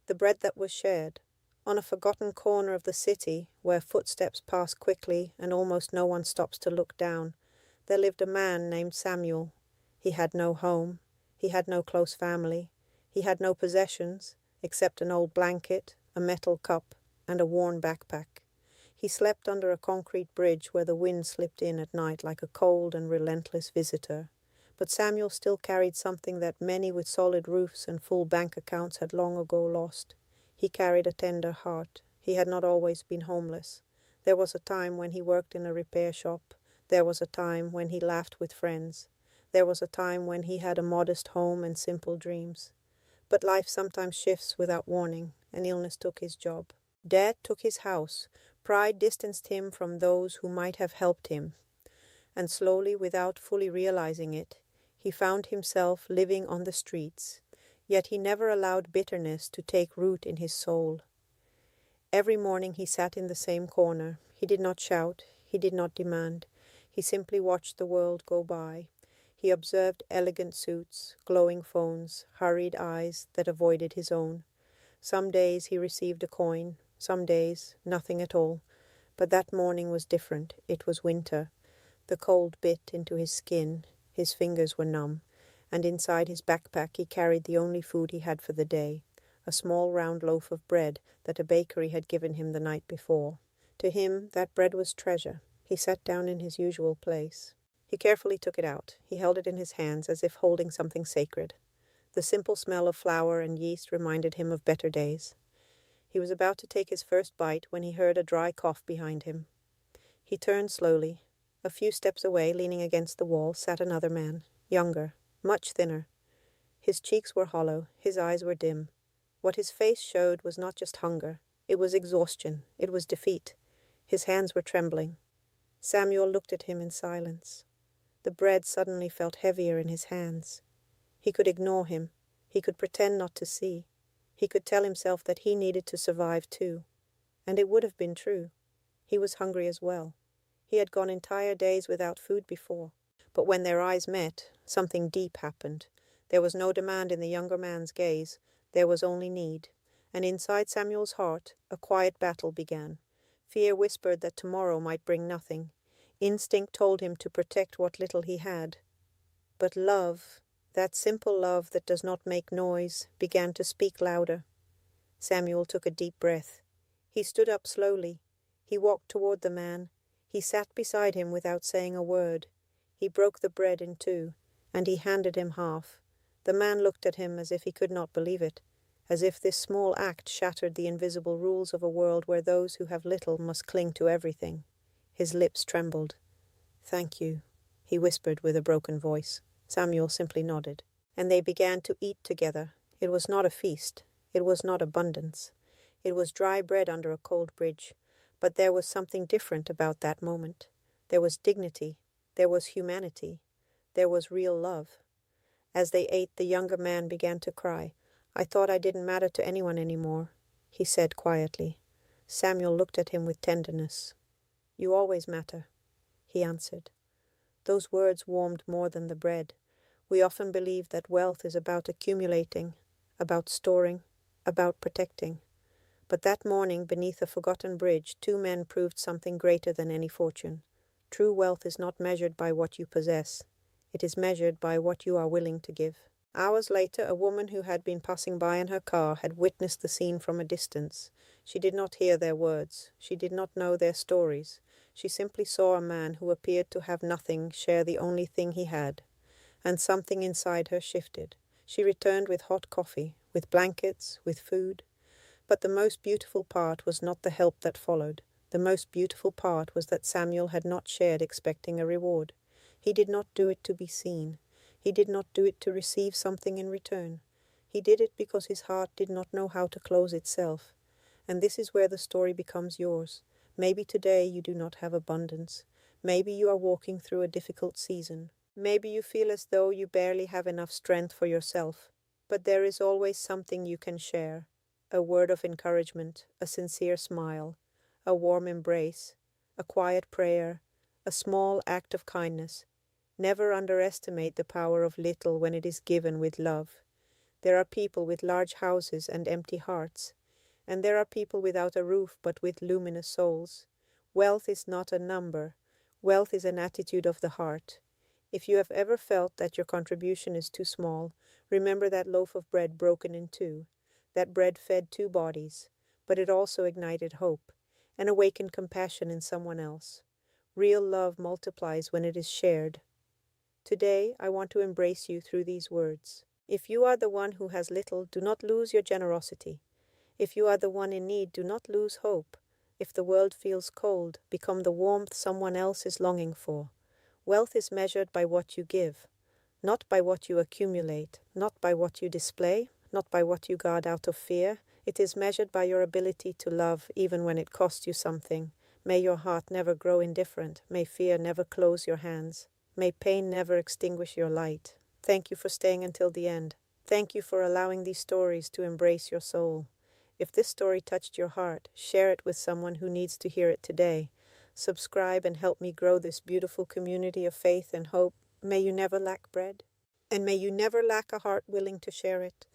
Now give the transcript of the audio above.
The bread that was shared. On a forgotten corner of the city, where footsteps pass quickly and almost no one stops to look down, there lived a man named Samuel. He had no home. He had no close family. He had no possessions, except an old blanket, a metal cup, and a worn backpack. He slept under a concrete bridge where the wind slipped in at night like a cold and relentless visitor. But Samuel still carried something that many with solid roofs and full bank accounts had long ago lost. He carried a tender heart. He had not always been homeless. There was a time when he worked in a repair shop. There was a time when he laughed with friends. There was a time when he had a modest home and simple dreams. But life sometimes shifts without warning, and illness took his job. Debt took his house. Pride distanced him from those who might have helped him. And slowly, without fully realizing it, he found himself living on the streets. Yet he never allowed bitterness to take root in his soul. Every morning he sat in the same corner. He did not shout. He did not demand. He simply watched the world go by. He observed elegant suits, glowing phones, hurried eyes that avoided his own. Some days he received a coin, some days nothing at all. But that morning was different. It was winter. The cold bit into his skin. His fingers were numb. And inside his backpack he carried the only food he had for the day, a small round loaf of bread that a bakery had given him the night before. To him that bread was treasure. He sat down in his usual place. He carefully took it out. He held it in his hands as if holding something sacred. The simple smell of flour and yeast reminded him of better days. He was about to take his first bite when he heard a dry cough behind him. He turned slowly. A few steps away, leaning against the wall, sat another man, younger, much thinner. His cheeks were hollow, his eyes were dim. What his face showed was not just hunger. It was exhaustion. It was defeat. His hands were trembling. Samuel looked at him in silence. The bread suddenly felt heavier in his hands. He could ignore him. He could pretend not to see. He could tell himself that he needed to survive too. And it would have been true. He was hungry as well. He had gone entire days without food before. But when their eyes met, something deep happened. There was no demand in the younger man's gaze. There was only need. And inside Samuel's heart, a quiet battle began. Fear whispered that tomorrow might bring nothing. Instinct told him to protect what little he had. But love, that simple love that does not make noise, began to speak louder. Samuel took a deep breath. He stood up slowly. He walked toward the man. He sat beside him without saying a word. He broke the bread in two, and he handed him half. The man looked at him as if he could not believe it, as if this small act shattered the invisible rules of a world where those who have little must cling to everything. His lips trembled. "Thank you," he whispered with a broken voice. Samuel simply nodded. And they began to eat together. It was not a feast. It was not abundance. It was dry bread under a cold bridge. But there was something different about that moment. There was dignity. There was humanity. There was real love. As they ate, the younger man began to cry. "I thought I didn't matter to anyone anymore," he said quietly. Samuel looked at him with tenderness. "You always matter," he answered. Those words warmed more than the bread. We often believe that wealth is about accumulating, about storing, about protecting. But that morning, beneath a forgotten bridge, two men proved something greater than any fortune. True wealth is not measured by what you possess. It is measured by what you are willing to give. Hours later, a woman who had been passing by in her car had witnessed the scene from a distance. She did not hear their words. She did not know their stories. She simply saw a man who appeared to have nothing share the only thing he had. And something inside her shifted. She returned with hot coffee, with blankets, with food. But the most beautiful part was not the help that followed. The most beautiful part was that Samuel had not shared expecting a reward. He did not do it to be seen. He did not do it to receive something in return. He did it because his heart did not know how to close itself. And this is where the story becomes yours. Maybe today you do not have abundance. Maybe you are walking through a difficult season. Maybe you feel as though you barely have enough strength for yourself. But there is always something you can share. A word of encouragement, a sincere smile, a warm embrace, a quiet prayer, a small act of kindness. Never underestimate the power of little when it is given with love. There are people with large houses and empty hearts. And there are people without a roof but with luminous souls. Wealth is not a number. Wealth is an attitude of the heart. If you have ever felt that your contribution is too small, remember that loaf of bread broken in two. That bread fed two bodies, but it also ignited hope and awakened compassion in someone else. Real love multiplies when it is shared. Today, I want to embrace you through these words. If you are the one who has little, do not lose your generosity. If you are the one in need, do not lose hope. If the world feels cold, become the warmth someone else is longing for. Wealth is measured by what you give, not by what you accumulate, not by what you display, not by what you guard out of fear. It is measured by your ability to love even when it costs you something. May your heart never grow indifferent. May fear never close your hands. May pain never extinguish your light. Thank you for staying until the end. Thank you for allowing these stories to embrace your soul. If this story touched your heart, share it with someone who needs to hear it today. Subscribe and help me grow this beautiful community of faith and hope. May you never lack bread, and may you never lack a heart willing to share it.